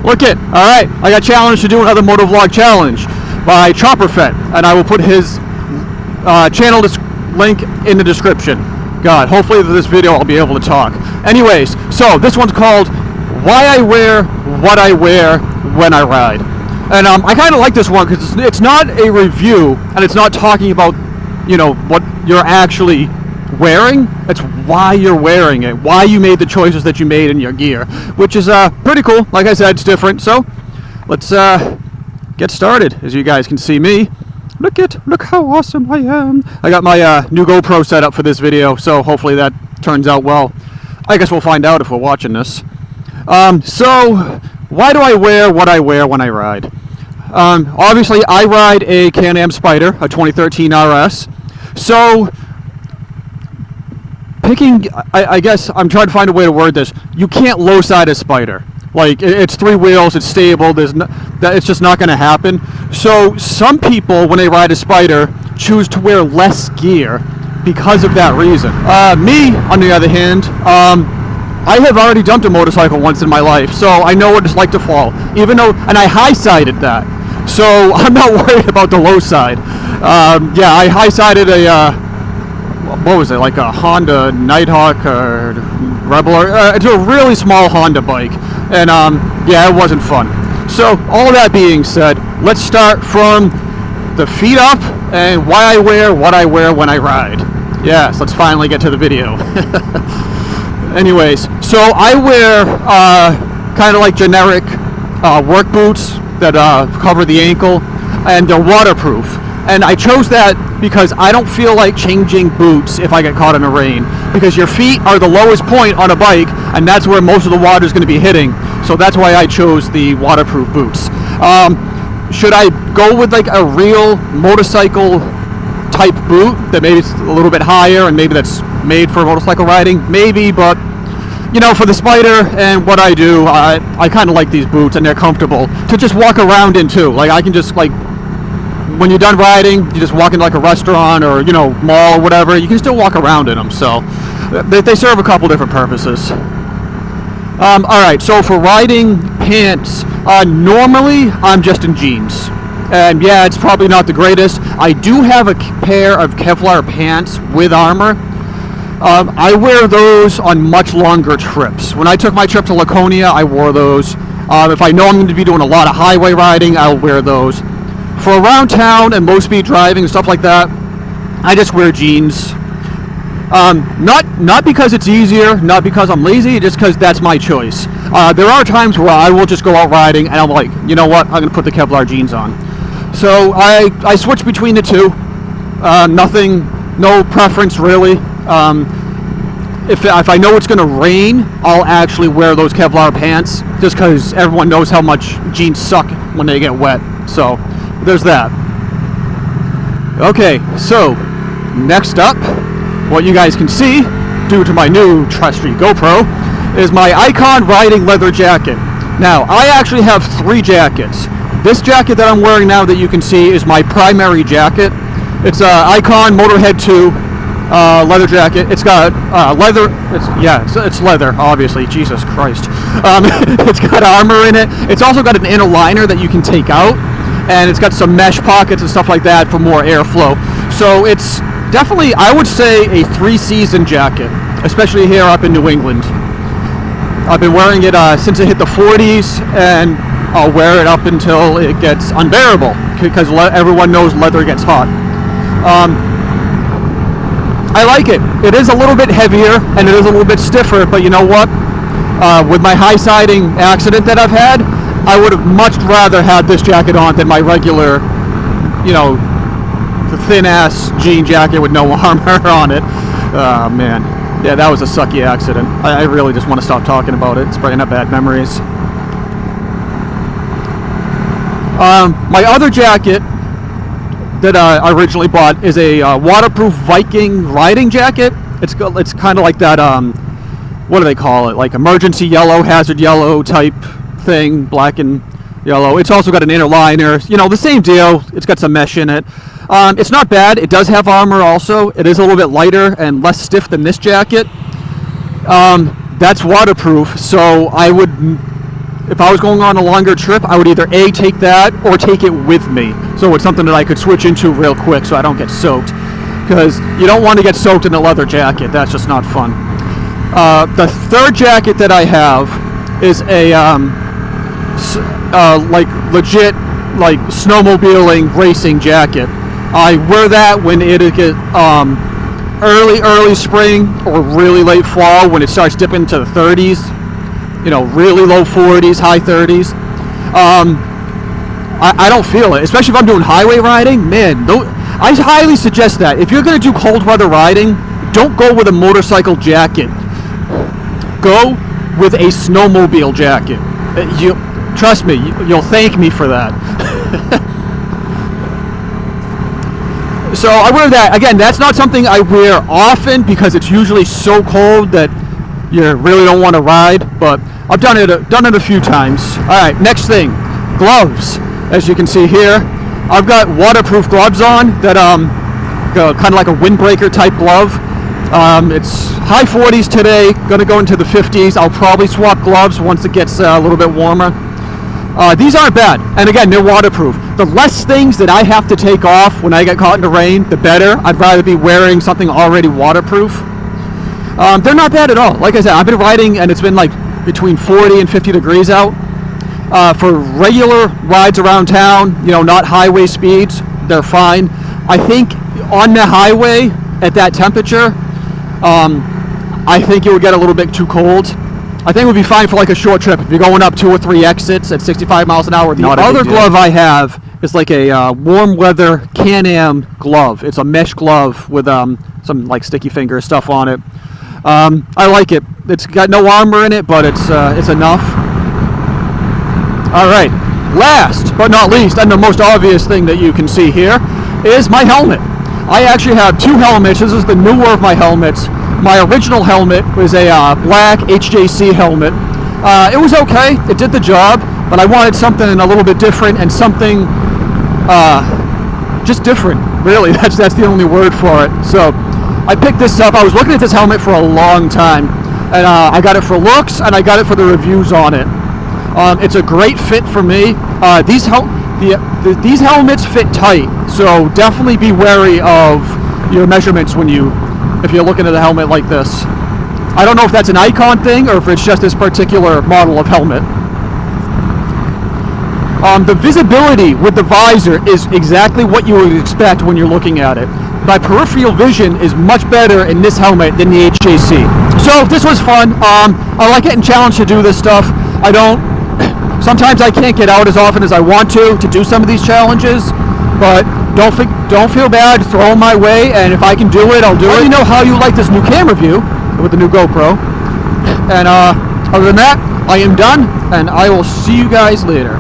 Look it. All right, I got challenged to do another Motovlog challenge by Chopperfett, and I will put his channel link in the description. God, hopefully with this video I'll be able to talk. Anyways, so this one's called Why I Wear What I Wear When I Ride. And I kind of like this one because it's not a review, and it's not talking about, you know, what you're actually wearing. It's why you're wearing it, why you made the choices that you made in your gear, which is pretty cool. Like I said, it's different. So let's get started. As you guys can see me, look how awesome I am. I got my new GoPro set up for this video, so hopefully that turns out well. I guess we'll find out if we're watching this. So why do I wear what I wear when I ride? Obviously I ride a Can-Am Spyder, a 2013 RS. So I guess I'm trying to find a way to word this. You can't low side a Spyder. Like, it's three wheels, it's stable, it's just not going to happen. So some people, when they ride a Spyder, choose to wear less gear because of that reason. Me, on the other hand, I have already dumped a motorcycle once in my life, so I know what it's like to fall. And I high-sided that, so I'm not worried about the low side. Yeah, I high-sided what was it, like a Honda Nighthawk or Rebel, or it's a really small Honda bike, and yeah, it wasn't fun. So all that being said, let's start from the feet up and why I wear what I wear when I ride. Yes, let's finally get to the video. Anyways, so I wear kind of like generic work boots that cover the ankle, and they're waterproof. And I chose that because I don't feel like changing boots if I get caught in the rain, because your feet are the lowest point on a bike, and that's where most of the water is going to be hitting. So that's why I chose the waterproof boots. Should I go with like a real motorcycle type boot that maybe it's a little bit higher and maybe that's made for motorcycle riding? Maybe, but you know, for the Spyder and what I do, I kind of like these boots, and they're comfortable to just walk around in too. Like, I can just, like, when you're done riding, you just walk into like a restaurant or, you know, mall or whatever, you can still walk around in them. So they serve a couple different purposes. Alright, so for riding pants, normally I'm just in jeans. And yeah, it's probably not the greatest. I do have a pair of Kevlar pants with armor. I wear those on much longer trips. When I took my trip to Laconia, I wore those. If I know I'm going to be doing a lot of highway riding, I'll wear those. For around town and low-speed driving and stuff like that, I just wear jeans. Not because it's easier, not because I'm lazy, just because that's my choice. There are times where I will just go out riding and I'm like, you know what, I'm going to put the Kevlar jeans on. So I switch between the two. No preference really. If I know it's going to rain, I'll actually wear those Kevlar pants, just because everyone knows how much jeans suck when they get wet. So there's that. Okay, so next up, what you guys can see, due to my new trusty GoPro, is my Icon riding leather jacket. Now, I actually have 3 jackets. This jacket that I'm wearing now that you can see is my primary jacket. It's Icon Motorhead 2 leather jacket. It's got leather. It's leather, obviously. Jesus Christ. It's got armor in it. It's also got an inner liner that you can take out, and it's got some mesh pockets and stuff like that for more airflow. So it's definitely, I would say, a 3-season jacket, especially here up in New England. I've been wearing it since it hit the 40s, and I'll wear it up until it gets unbearable, because everyone knows leather gets hot. I like it. It is a little bit heavier, and it is a little bit stiffer, but you know what? With my high-siding accident that I've had, I would have much rather had this jacket on than my regular, you know, the thin-ass jean jacket with no armor on it. Oh, man. Yeah, that was a sucky accident. I really just want to stop talking about it. It's bringing up bad memories. My other jacket that I originally bought is a waterproof Viking riding jacket. It's kind of like that, what do they call it? Like emergency yellow, hazard yellow type thing, black and yellow. It's also got an inner liner, you know, the same deal. It's got some mesh in it. It's not bad. It does have armor also. It is a little bit lighter and less stiff than this jacket. That's waterproof, so I would, if I was going on a longer trip, I would either A, take that, or take it with me. So it's something that I could switch into real quick so I don't get soaked. Because you don't want to get soaked in a leather jacket. That's just not fun. The third jacket that I have is a like legit like snowmobiling racing jacket. I wear that when it get early spring or really late fall, when it starts dipping to the 30s, you know, really low 40s, high 30s. I don't feel it, especially if I'm doing highway riding. Man, I highly suggest that if you're going to do cold weather riding, don't go with a motorcycle jacket. Go with a snowmobile jacket. Trust me, you'll thank me for that. So I wear that. Again, that's not something I wear often because it's usually so cold that you really don't want to ride, but I've done it a few times. All right, next thing, gloves. As you can see here, I've got waterproof gloves on that kind of like a windbreaker type glove. It's high 40s today, gonna go into the 50s. I'll probably swap gloves once it gets a little bit warmer. These aren't bad, and again, they're waterproof. The less things that I have to take off when I get caught in the rain, the better. I'd rather be wearing something already waterproof. They're not bad at all. Like I said, I've been riding and it's been like between 40 and 50 degrees out. For regular rides around town, you know, not highway speeds, they're fine. I think on the highway at that temperature, I think it would get a little bit too cold. I think it would be fine for like a short trip. If you're going up 2 or 3 exits at 65 miles an hour. The other glove I have is like a warm weather Can-Am glove. It's a mesh glove with some like sticky finger stuff on it. I like it. It's got no armor in it, but it's enough. All right, last but not least, and the most obvious thing that you can see here is my helmet. I actually have 2 helmets. This is the newer of my helmets. My original helmet was a black HJC helmet. It was okay, it did the job, but I wanted something a little bit different and something just different, really. That's the only word for it. So I picked this up. I was looking at this helmet for a long time, and I got it for looks, and I got it for the reviews on it. It's a great fit for me. These helmets fit tight, so definitely be wary of your measurements if you're looking at a helmet like this. I don't know if that's an Icon thing or if it's just this particular model of helmet. The visibility with the visor is exactly what you would expect when you're looking at it. My peripheral vision is much better in this helmet than the HJC. So this was fun. I like getting challenged to do this stuff. Sometimes I can't get out as often as I want to do some of these challenges, but don't feel bad, throw them my way, and if I can do it, I'll do it. Let me know how you like this new camera view with the new GoPro. And other than that, I am done, and I will see you guys later.